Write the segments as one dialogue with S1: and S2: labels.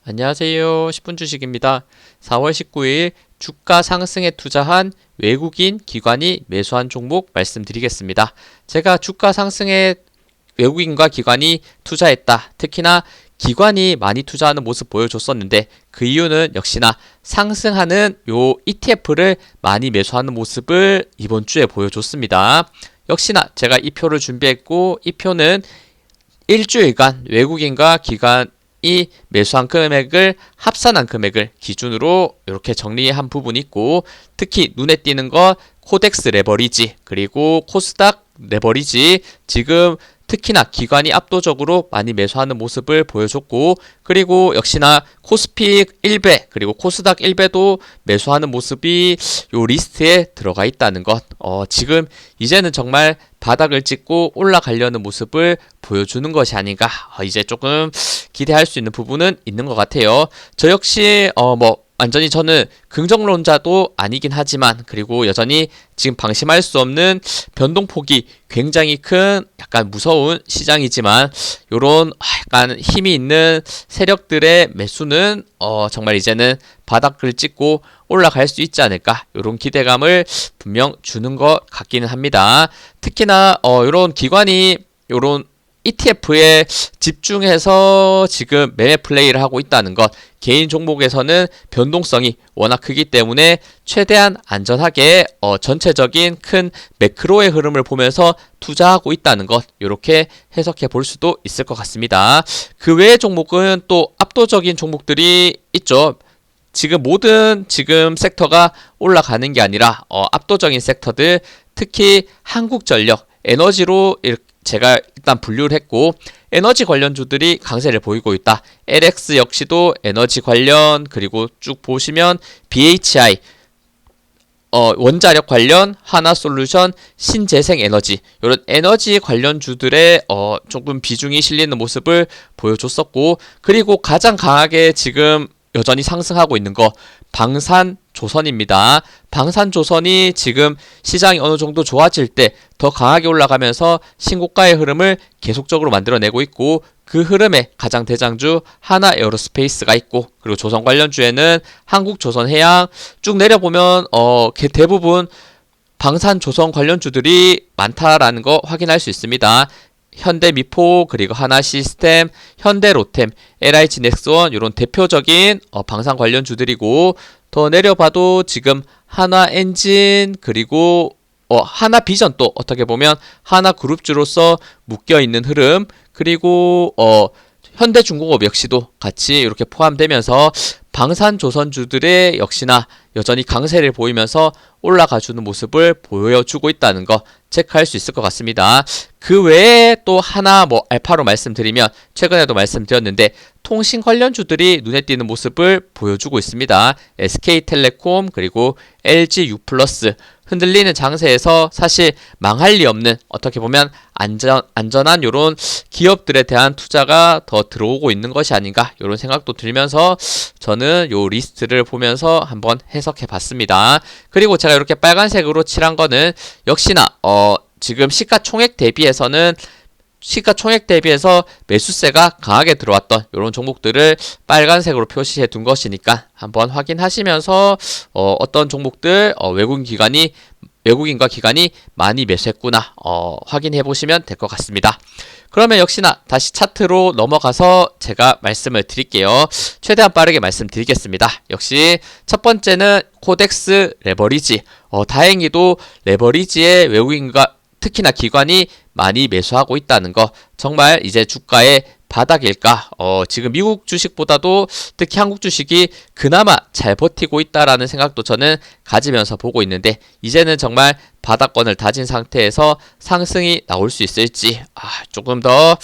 S1: 안녕하세요. 10분 주식입니다. 4월 19일 주가 상승에 투자한 외국인 기관이 매수한 종목 말씀드리겠습니다. 제가 주가 상승에 외국인과 기관이 투자했다. 특히나 기관이 많이 투자하는 모습 보여줬었는데 그 이유는 역시나 상승하는 요 ETF를 많이 매수하는 모습을 이번 주에 보여줬습니다. 역시나 제가 이 표를 준비했고 이 표는 일주일간 외국인과 기관이 매수한 금액을 합산한 금액을 기준으로 이렇게 정리한 부분이 있고, 특히 눈에 띄는 거 코덱스 레버리지 그리고 코스닥 레버리지, 지금 특히나 기관이 압도적으로 많이 매수하는 모습을 보여줬고, 그리고 역시나 코스피 1배 그리고 코스닥 1배도 매수하는 모습이 요 리스트에 들어가 있다는 것. 지금 이제는 정말 바닥을 찍고 올라가려는 모습을 보여주는 것이 아닌가, 이제 조금 기대할 수 있는 부분은 있는 것 같아요. 저 역시 완전히 저는 긍정론자도 아니긴 하지만, 그리고 여전히 지금 방심할 수 없는 변동폭이 굉장히 큰 약간 무서운 시장이지만, 요런 약간 힘이 있는 세력들의 매수는 정말 이제는 바닥을 찍고 올라갈 수 있지 않을까, 요런 기대감을 분명 주는 것 같기는 합니다. 특히나 요런 기관이 요런 ETF에 집중해서 지금 매매 플레이를 하고 있다는 것, 개인 종목에서는 변동성이 워낙 크기 때문에 최대한 안전하게 전체적인 큰 매크로의 흐름을 보면서 투자하고 있다는 것, 이렇게 해석해 볼 수도 있을 것 같습니다. 그 외의 종목은 또 압도적인 종목들이 있죠. 지금 모든 섹터가 올라가는 게 아니라 압도적인 섹터들, 특히 한국전력, 에너지로 제가 일단 분류를 했고, 에너지 관련주들이 강세를 보이고 있다. LX 역시도 에너지 관련, 그리고 쭉 보시면 BHI, 원자력 관련, 하나솔루션, 신재생에너지, 이런 에너지 관련주들의 조금 비중이 실리는 모습을 보여줬었고, 그리고 가장 강하게 지금 여전히 상승하고 있는 거 방산조선입니다. 방산조선이 지금 시장이 어느 정도 좋아질 때 더 강하게 올라가면서 신고가의 흐름을 계속적으로 만들어내고 있고, 그 흐름의 가장 대장주 하나에어로스페이스가 있고, 그리고 조선 관련주에는 한국조선해양, 쭉 내려보면 대부분 방산조선 관련주들이 많다라는 거 확인할 수 있습니다. 현대미포, 그리고 하나시스템, 현대로템, LIG넥스원, 이런 대표적인 방산 관련주들이고, 더 내려봐도 지금 하나엔진, 그리고 하나비전, 또 어떻게 보면 하나그룹주로서 묶여있는 흐름, 그리고 현대중공업 역시도 같이 이렇게 포함되면서 방산조선주들의 역시나 여전히 강세를 보이면서 올라가주는 모습을 보여주고 있다는 거 체크할 수 있을 것 같습니다. 그 외에 또 하나 알파로 말씀드리면, 최근에도 말씀드렸는데 통신 관련주들이 눈에 띄는 모습을 보여주고 있습니다. SK텔레콤, 그리고 LGU+, 흔들리는 장세에서 사실 망할 리 없는, 어떻게 보면 안전한 요런 기업들에 대한 투자가 더 들어오고 있는 것이 아닌가, 요런 생각도 들면서 저는 요 리스트를 보면서 한번 해석해 봤습니다. 그리고 제가 이렇게 빨간색으로 칠한 거는 역시나 지금 시가총액 대비해서 매수세가 강하게 들어왔던 이런 종목들을 빨간색으로 표시해 둔 것이니까 한번 확인하시면서 어떤 종목들 외국인과 기관이 많이 매수했구나 확인해 보시면 될 것 같습니다. 그러면 역시나 다시 차트로 넘어가서 제가 말씀을 드릴게요. 최대한 빠르게 말씀드리겠습니다. 역시 첫 번째는 코덱스 레버리지. 다행히도 레버리지의 외국인과 특히나 기관이 많이 매수하고 있다는 거, 정말 이제 주가의 바닥일까? 지금 미국 주식보다도 특히 한국 주식이 그나마 잘 버티고 있다라는 생각도 저는 가지면서 보고 있는데, 이제는 정말 바닥권을 다진 상태에서 상승이 나올 수 있을지 조금 더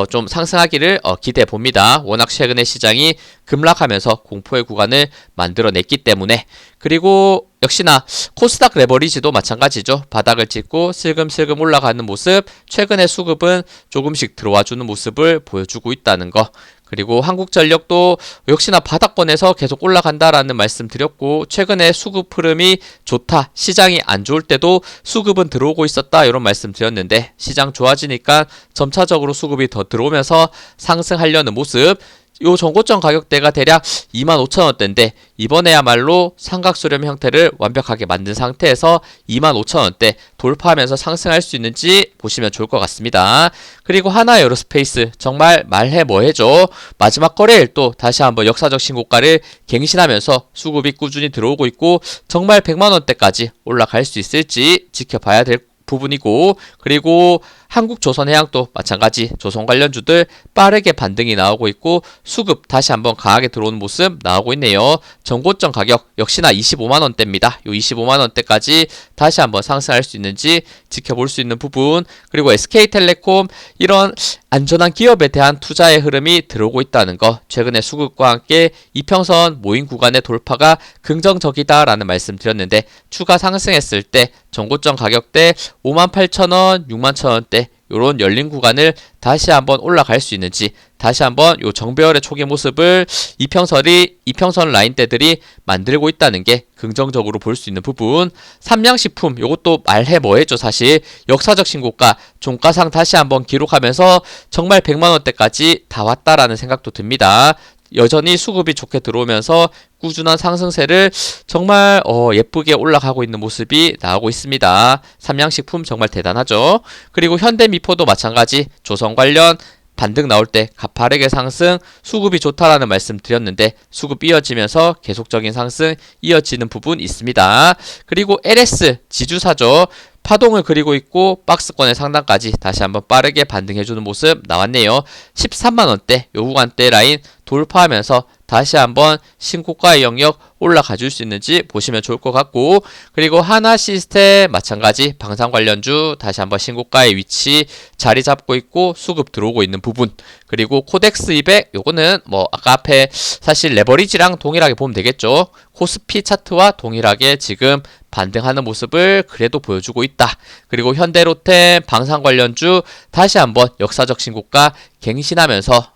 S1: 좀 상승하기를 기대해 봅니다. 워낙 최근에 시장이 급락하면서 공포의 구간을 만들어냈기 때문에. 그리고 역시나 코스닥 레버리지도 마찬가지죠. 바닥을 찍고 슬금슬금 올라가는 모습, 최근에 수급은 조금씩 들어와주는 모습을 보여주고 있다는 거. 그리고 한국전력도 역시나 바닥권에서 계속 올라간다라는 말씀 드렸고, 최근에 수급 흐름이 좋다, 시장이 안 좋을 때도 수급은 들어오고 있었다, 이런 말씀 드렸는데, 시장 좋아지니까 점차적으로 수급이 더 들어오면서 상승하려는 모습, 요 전고점 가격대가 대략 25,000원대인데 이번에야말로 삼각수렴 형태를 완벽하게 만든 상태에서 25,000원대 돌파하면서 상승할 수 있는지 보시면 좋을 것 같습니다. 그리고 하나에어로스페이스 정말 말해 뭐해죠. 마지막 거래일 또 다시 한번 역사적 신고가를 갱신하면서 수급이 꾸준히 들어오고 있고 정말 100만원대까지 올라갈 수 있을지 지켜봐야 될 부분이고, 그리고 한국조선해양도 마찬가지 조선 관련주들 빠르게 반등이 나오고 있고 수급 다시 한번 강하게 들어오는 모습 나오고 있네요. 전고점 가격 역시나 25만원대입니다. 요 25만원대까지 다시 한번 상승할 수 있는지 지켜볼 수 있는 부분, 그리고 SK텔레콤 이런 안전한 기업에 대한 투자의 흐름이 들어오고 있다는 거, 최근에 수급과 함께 이평선 모인 구간의 돌파가 긍정적이다라는 말씀 드렸는데 추가 상승했을 때 전고점 가격대 58,000원, 61,000원대 요런 열린 구간을 다시 한번 올라갈 수 있는지, 다시 한번 요 정배열의 초기 모습을 이평선 라인대들이 만들고 있다는 게 긍정적으로 볼 수 있는 부분. 삼양식품 요것도 말해 뭐했죠. 사실 역사적 신고가 종가상 다시 한번 기록하면서 정말 100만원대까지 다 왔다라는 생각도 듭니다. 여전히 수급이 좋게 들어오면서 꾸준한 상승세를 정말 예쁘게 올라가고 있는 모습이 나오고 있습니다. 삼양식품 정말 대단하죠. 그리고 현대미포도 마찬가지 조선 관련 반등 나올 때 가파르게 상승, 수급이 좋다라는 말씀 드렸는데 수급 이어지면서 계속적인 상승 이어지는 부분 있습니다. 그리고 LS 지주사죠. 파동을 그리고 있고 박스권의 상단까지 다시 한번 빠르게 반등해주는 모습 나왔네요. 13만원대 요 구간대 라인 돌파하면서 다시 한번 신고가의 영역 올라가 줄 수 있는지 보시면 좋을 것 같고, 그리고 하나시스템 마찬가지 방산 관련주 다시 한번 신고가의 위치 자리 잡고 있고 수급 들어오고 있는 부분, 그리고 코덱스 200 요거는 뭐 아까 앞에 사실 레버리지랑 동일하게 보면 되겠죠. 코스피 차트와 동일하게 지금 반등하는 모습을 그래도 보여주고 있다. 그리고 현대로템 방산 관련주 다시 한번 역사적 신고가 갱신하면서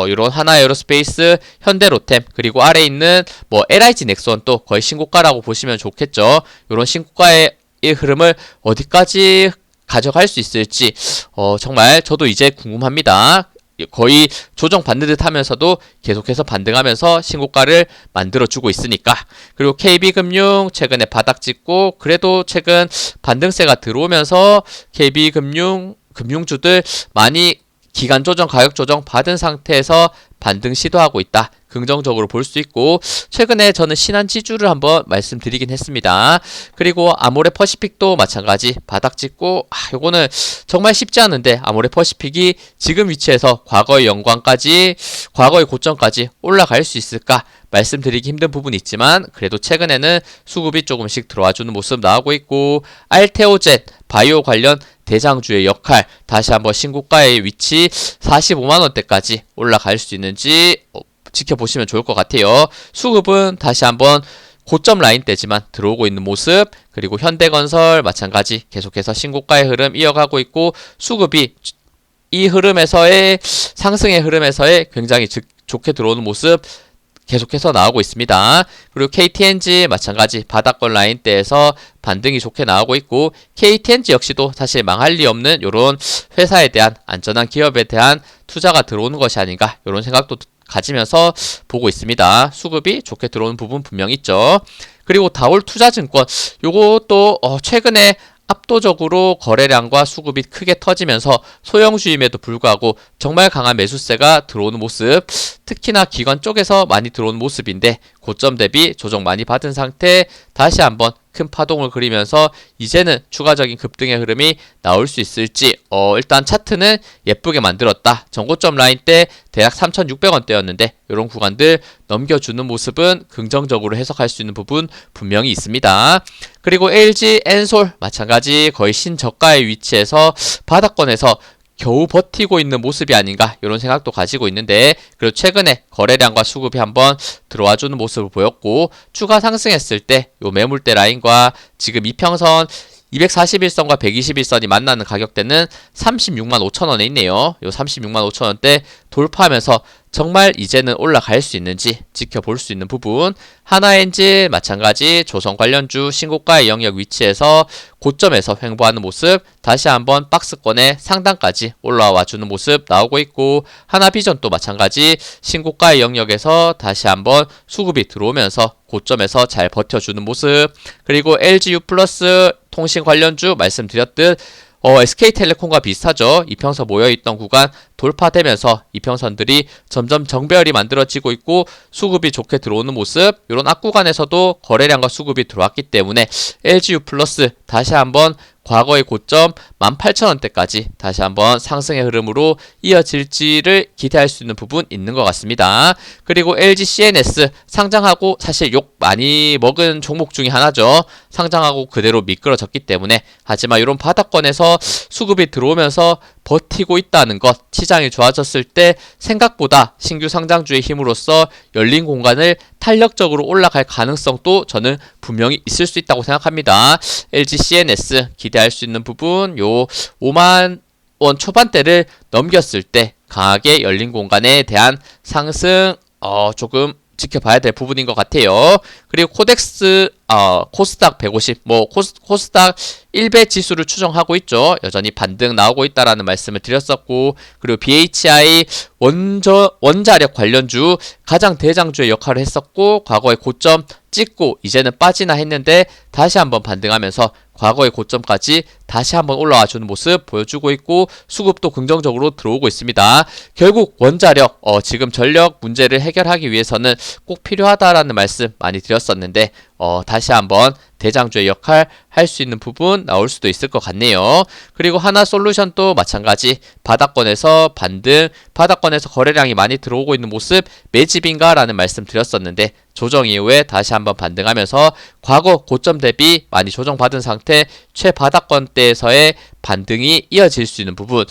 S1: 이런 하나에어로스페이스, 현대로템, 그리고 아래에 있는 뭐 LIG 넥슨 또 거의 신고가라고 보시면 좋겠죠. 이런 신고가의 흐름을 어디까지 가져갈 수 있을지 정말 저도 이제 궁금합니다. 거의 조정받는 듯 하면서도 계속해서 반등하면서 신고가를 만들어주고 있으니까. 그리고 KB금융 최근에 바닥 찍고 그래도 최근 반등세가 들어오면서 금융주들 많이 기간 조정, 가격 조정 받은 상태에서 반등 시도하고 있다. 긍정적으로 볼 수 있고, 최근에 저는 신한지주를 한번 말씀드리긴 했습니다. 그리고 아모레퍼시픽도 마찬가지 바닥 찍고 요거는 정말 쉽지 않은데 아모레퍼시픽이 지금 위치에서 과거의 고점까지 올라갈 수 있을까 말씀드리기 힘든 부분이 있지만 그래도 최근에는 수급이 조금씩 들어와주는 모습 나오고 있고, 알테오젠 바이오 관련 대장주의 역할 다시 한번 신고가의 위치 45만원대까지 올라갈 수 있는지 지켜보시면 좋을 것 같아요. 수급은 다시 한번 고점 라인대지만 들어오고 있는 모습, 그리고 현대건설 마찬가지 계속해서 신고가의 흐름 이어가고 있고 수급이 이 흐름에서의 상승의 흐름에서의 굉장히 좋게 들어오는 모습 계속해서 나오고 있습니다. 그리고 KTNG 마찬가지 바닥권 라인대에서 반등이 좋게 나오고 있고, KTNG 역시도 사실 망할 리 없는 이런 회사에 대한 안전한 기업에 대한 투자가 들어오는 것이 아닌가 이런 생각도 가지면서 보고 있습니다. 수급이 좋게 들어오는 부분 분명히 있죠. 그리고 다올투자증권 요것도 최근에 압도적으로 거래량과 수급이 크게 터지면서 소형주임에도 불구하고 정말 강한 매수세가 들어오는 모습, 특히나 기관 쪽에서 많이 들어오는 모습인데 고점 대비 조정 많이 받은 상태 다시 한번 큰 파동을 그리면서 이제는 추가적인 급등의 흐름이 나올 수 있을지, 일단 차트는 예쁘게 만들었다. 전고점 라인 때 대략 3,600원대였는데 이런 구간들 넘겨주는 모습은 긍정적으로 해석할 수 있는 부분 분명히 있습니다. 그리고 LG 엔솔 마찬가지 거의 신저가의 위치에서 바닥권에서 겨우 버티고 있는 모습이 아닌가 이런 생각도 가지고 있는데, 그리고 최근에 거래량과 수급이 한번 들어와주는 모습을 보였고 추가 상승했을 때 요 매물대 라인과 지금 이평선 241선과 121선이 만나는 가격대는 36만 5천원에 있네요. 요 36만 5천원대 돌파하면서 정말 이제는 올라갈 수 있는지 지켜볼 수 있는 부분. 하나엔진 마찬가지 조선 관련주 신고가의 영역 위치에서 고점에서 횡보하는 모습, 다시 한번 박스권의 상단까지 올라와 주는 모습 나오고 있고, 하나비전도 마찬가지 신고가의 영역에서 다시 한번 수급이 들어오면서 고점에서 잘 버텨주는 모습. 그리고 LGU 플러스 통신 관련주 말씀드렸듯 SK텔레콤과 비슷하죠. 이평선 모여있던 구간 돌파되면서 이평선들이 점점 정배열이 만들어지고 있고 수급이 좋게 들어오는 모습. 이런 앞구간에서도 거래량과 수급이 들어왔기 때문에 LGU 플러스 다시 한번 과거의 고점 18,000원대까지 다시 한번 상승의 흐름으로 이어질지를 기대할 수 있는 부분 있는 것 같습니다. 그리고 LG CNS 상장하고 사실 욕 많이 먹은 종목 중에 하나죠. 상장하고 그대로 미끄러졌기 때문에. 하지만 이런 바닥권에서 수급이 들어오면서 버티고 있다는 것, 시장이 좋아졌을 때 생각보다 신규 상장주의 힘으로써 열린 공간을 탄력적으로 올라갈 가능성도 저는 분명히 있을 수 있다고 생각합니다. LG CNS 기대할 수 있는 부분, 요 5만 원 초반대를 넘겼을 때 강하게 열린 공간에 대한 상승 조금 지켜봐야 될 부분인 것 같아요. 그리고 코스닥 150, 코스닥 1배 지수를 추정하고 있죠. 여전히 반등 나오고 있다라는 말씀을 드렸었고, 그리고 BHI 원자력 관련주 가장 대장주의 역할을 했었고, 과거의 고점 찍고 이제는 빠지나 했는데 다시 한번 반등하면서 과거의 고점까지 다시 한번 올라와 주는 모습 보여주고 있고, 수급도 긍정적으로 들어오고 있습니다. 결국 원자력, 지금 전력 문제를 해결하기 위해서는 꼭 필요하다라는 말씀 많이 드렸었는데, 다시 한번 대장주의 역할 할 수 있는 부분 나올 수도 있을 것 같네요. 그리고 하나솔루션도 마찬가지 바닥권에서 반등, 바닥권에서 거래량이 많이 들어오고 있는 모습, 매집인가 라는 말씀 드렸었는데 조정 이후에 다시 한번 반등하면서 과거 고점 대비 많이 조정받은 상태, 최바닥권대에서의 반등이 이어질 수 있는 부분.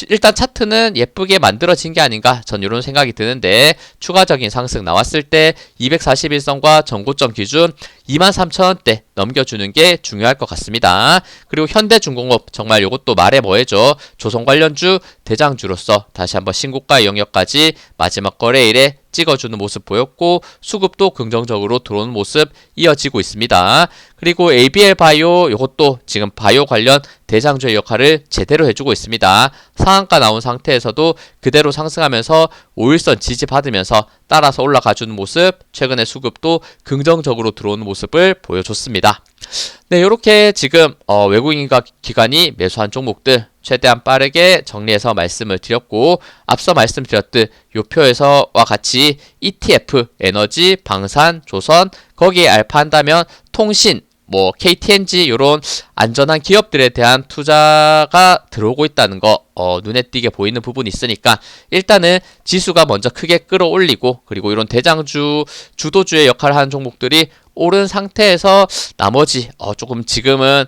S1: 일단 차트는 예쁘게 만들어진 게 아닌가, 전 이런 생각이 드는데, 추가적인 상승 나왔을 때 241선과 전고점 기준 23,000원대 넘겨주는 게 중요할 것 같습니다. 그리고 현대중공업, 정말 이것도 말해 뭐해죠. 조선 관련주 대장주로서 다시 한번 신고가 영역까지 마지막 거래일에 찍어주는 모습 보였고, 수급도 긍정적으로 들어오는 모습 이어지고 있습니다. 그리고 ABL 바이오, 이것도 지금 바이오 관련 대장주의 역할을 제대로 해주고 있습니다. 상한가 나온 상태에서도 그대로 상승하면서 5일선 지지받으면서 따라서 올라가주는 모습, 최근에 수급도 긍정적으로 들어오는 모습을 보여줬습니다. 네, 이렇게 지금 외국인과 기관이 매수한 종목들 최대한 빠르게 정리해서 말씀을 드렸고, 앞서 말씀드렸듯 요 표에서와 같이 ETF, 에너지, 방산, 조선, 거기에 알파한다면 통신, KTNG 요런 안전한 기업들에 대한 투자가 들어오고 있다는 거 눈에 띄게 보이는 부분이 있으니까 일단은 지수가 먼저 크게 끌어올리고, 그리고 이런 대장주, 주도주의 역할을 하는 종목들이 오른 상태에서 나머지 조금 지금은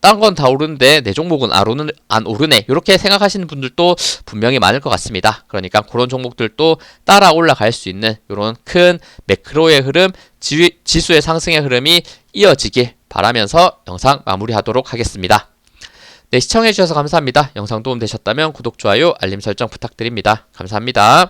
S1: 딴 건 다 오르는데 내 종목은 안 오르네, 이렇게 생각하시는 분들도 분명히 많을 것 같습니다. 그러니까 그런 종목들도 따라 올라갈 수 있는 이런 큰 매크로의 흐름, 지수의 상승의 흐름이 이어지길 바라면서 영상 마무리하도록 하겠습니다. 네, 시청해주셔서 감사합니다. 영상 도움되셨다면 구독, 좋아요, 알림 설정 부탁드립니다. 감사합니다.